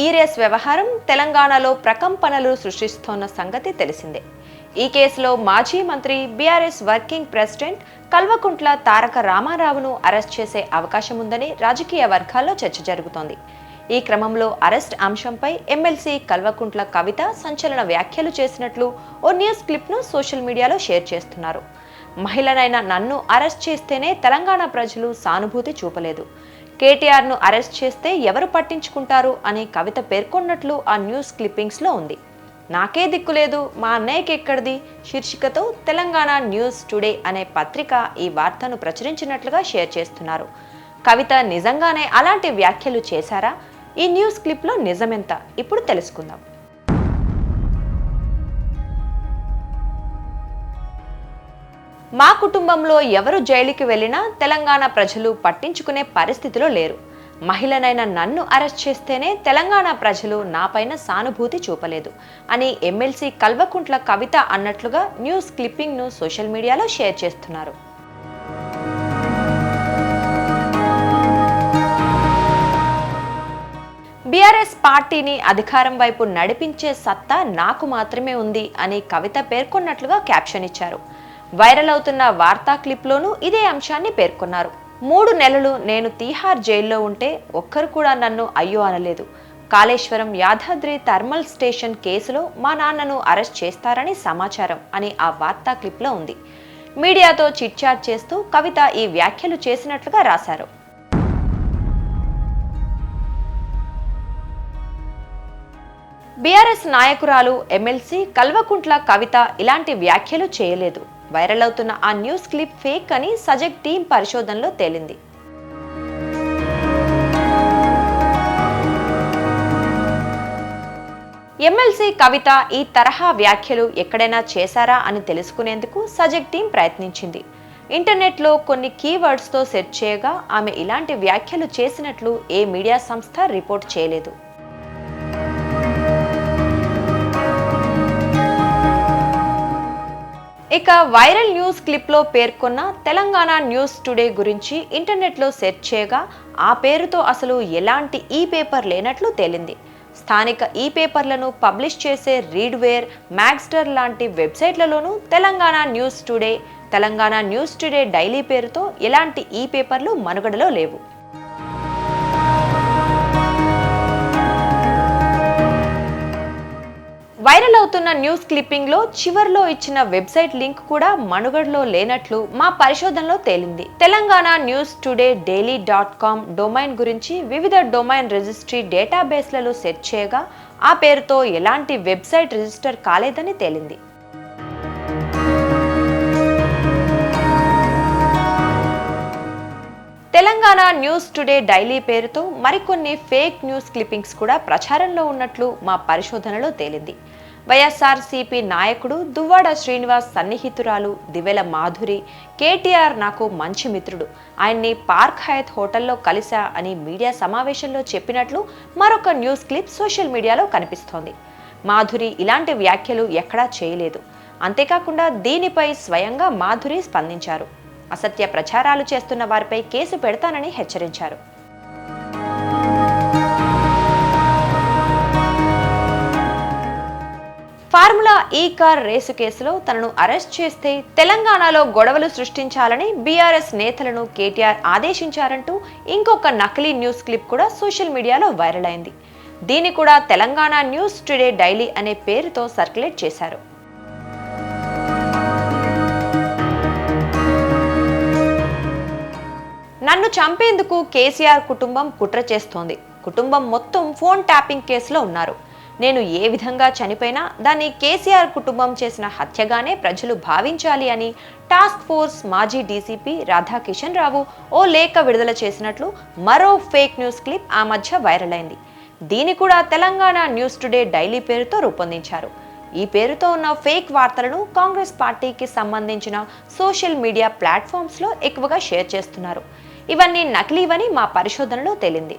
E race వ్యవహారం తెలంగాణలో ప్రకంపనలు సృష్టిస్తోన్న సంగతి తెలిసిందే. ఈ కేసులో మాజీ మంత్రి BRS working president Kalvakuntla Taraka రామారావును arrest చేసే అవకాశం ఉందని రాజకీయ వర్గాల్లో చర్చ జరుగుతోంది. ఈ క్రమంలో అరెస్ట్ అంశంపై ఎమ్మెల్సీ కల్వకుంట్ల కవిత సంచలన వ్యాఖ్యలు చేసినట్లు ఓ న్యూస్ క్లిప్ను సోషల్ మీడియాలో షేర్ చేస్తున్నారు. మహిళనైన నన్ను అరెస్ట్ చేస్తేనే తెలంగాణ ప్రజలు సానుభూతి చూపలేదు, కేటీఆర్ను అరెస్ట్ చేస్తే ఎవరు పట్టించుకుంటారు అని కవిత పేర్కొన్నట్లు ఆ న్యూస్ క్లిప్పింగ్స్లో ఉంది. నాకే దిక్కులేదు, మా అన్నయ్యకి ఎక్కడిది శీర్షికతో తెలంగాణ న్యూస్ టుడే అనే పత్రిక ఈ వార్తను ప్రచురించినట్లుగా షేర్ చేస్తున్నారు. కవిత నిజంగానే అలాంటి వ్యాఖ్యలు చేశారా? ఈ న్యూస్ క్లిప్లో నిజమెంత ఇప్పుడు తెలుసుకుందాం. మా కుటుంబంలో ఎవరు జైలుకి వెళ్ళినా తెలంగాణ ప్రజలు పట్టించుకునే పరిస్థితిలో లేరు. మహిళనైన నన్ను అరెస్ట్ చేస్తేనే తెలంగాణ ప్రజలు నాపైన సానుభూతి చూపలేదు అని ఎమ్మెల్సీ కల్వకుంట్ల కవిత అన్నట్లుగా న్యూస్ క్లిప్పింగ్ను సోషల్ మీడియాలో షేర్ చేస్తున్నారు. బీఆర్ఎస్ పార్టీని అధికారం వైపు నడిపించే సత్తా నాకు మాత్రమే ఉంది అని కవిత పేర్కొన్నట్లుగా క్యాప్షన్ ఇచ్చారు. వైరల్ అవుతున్న వార్తా క్లిప్లోనూ ఇదే అంశాన్ని పేర్కొన్నారు. 3 నెలలు నేను తీహార్ జైల్లో ఉంటే ఒక్కరు కూడా నన్ను అయ్యో అనలేదు. కాళేశ్వరం యాదాద్రి థర్మల్ స్టేషన్ కేసులో మా నాన్నను అరెస్ట్ చేస్తారని సమాచారం అని ఆ వార్తా క్లిప్లో ఉంది. మీడియాతో చిట్చాట్ చేస్తూ కవిత ఈ వ్యాఖ్యలు చేసినట్లుగా రాశారు. బీఆర్ఎస్ నాయకురాలు ఎమ్మెల్సీ కల్వకుంట్ల కవిత ఇలాంటి వ్యాఖ్యలు చేయలేదు. వైరల్ అవుతున్న ఆ న్యూస్ క్లిప్ ఫేక్ అని సజెక్ టీం పరిశోధనలో తేలింది. ఎమ్మెల్సీ కవిత ఈ తరహా వ్యాఖ్యలు ఎక్కడైనా చేశారా అని తెలుసుకునేందుకు సజెక్ టీం ప్రయత్నించింది. ఇంటర్నెట్లో కొన్ని కీవర్డ్స్తో సెర్చ్ చేయగా ఆమె ఇలాంటి వ్యాఖ్యలు చేసినట్లు ఏ మీడియా సంస్థ రిపోర్ట్ చేయలేదు. ఇక వైరల్ న్యూస్ క్లిప్లో పేర్కొన్న తెలంగాణ న్యూస్ టుడే గురించి ఇంటర్నెట్లో సెర్చ్ చేయగా ఆ పేరుతో అసలు ఎలాంటి ఈ పేపర్ లేనట్లు తేలింది. స్థానిక ఈ పేపర్లను పబ్లిష్ చేసే రీడ్వేర్, మ్యాగ్స్టర్ లాంటి వెబ్సైట్లలోనూ తెలంగాణ న్యూస్ టుడే డైలీ పేరుతో ఎలాంటి ఈ పేపర్లు మనుగడలో లేవు. వైరల్ అవుతున్న న్యూస్ క్లిప్పింగ్ లో చివర్లో ఇచ్చిన వెబ్సైట్ లింక్ కూడా మనుగడలో లేనట్లు మా పరిశోధనలో తేలింది. Telangana news today daily.com domain గురించి వివిధ డొమైన్ రిజిస్ట్రీ డేటాబేస్లలో సెర్చ్ చేయగా ఆ పేరుతో ఎలాంటి వెబ్సైట్ రిజిస్టర్ కాలేదని తేలింది. తెలంగాణ న్యూస్ టుడే డైలీ పేరుతో మరికొన్ని ఫేక్ న్యూస్ క్లిప్పింగ్స్ కూడా ప్రచారంలో ఉన్నట్లు మా పరిశోధనలో తేలింది. వైఎస్ఆర్సీపీ నాయకుడు దువ్వాడ శ్రీనివాస్ సన్నిహితురాలు దివెల మాధురి, కేటీఆర్ నాకు మంచి మిత్రుడు, ఆయన్ని పార్క్ హయత్ హోటల్లో కలిసా అని మీడియా సమావేశంలో చెప్పినట్లు మరొక న్యూస్ క్లిప్ సోషల్ మీడియాలో కనిపిస్తోంది. మాధురి ఇలాంటి వ్యాఖ్యలు ఎక్కడా చేయలేదు. అంతేకాకుండా దీనిపై స్వయంగా మాధురి స్పందించారు. అసత్య ప్రచారాలు చేస్తున్న వారిపై కేసు పెడతానని హెచ్చరించారు. ఫార్ములా ఈ కార్ రేసు కేసులో తనను అరెస్ట్ చేస్తే తెలంగాణలో గొడవలు సృష్టించాలని బీఆర్ఎస్ నేతలను కేటీఆర్ ఆదేశించారంటూ ఇంకొక నకిలీ న్యూస్ క్లిప్ కూడా సోషల్ మీడియాలో వైరల్ అయింది. దీన్ని కూడా తెలంగాణ న్యూస్ టుడే డైలీ అనే పేరుతో సర్క్యులేట్ చేశారు. నన్ను చంపేందుకు కేసీఆర్ కుటుంబం కుట్ర చేస్తోంది. కుటుంబం మొత్తం ఫోన్ ట్యాపింగ్ కేసులో ఉన్నారు. నేను ఏ విధంగా చనిపోయినా దాన్ని కేసీఆర్ కుటుంబం చేసిన హత్యగానే ప్రజలు భావించాలి అని టాస్క్ ఫోర్స్ మాజీ డీసీపీ రాధాకిషన్ రావు ఓ లేఖ విడుదల చేసినట్లు మరో ఫేక్ న్యూస్ క్లిప్ ఆ మధ్య వైరల్ అయింది. దీన్ని కూడా తెలంగాణ న్యూస్ టుడే డైలీ పేరుతో రూపొందించారు. ఈ పేరుతో ఉన్న ఫేక్ వార్తలను కాంగ్రెస్ పార్టీకి సంబంధించిన సోషల్ మీడియా ప్లాట్ఫామ్స్లో ఎక్కువగా షేర్ చేస్తున్నారు. ఇవన్నీ నకిలీవని మా పరిశోధనలో తేలింది.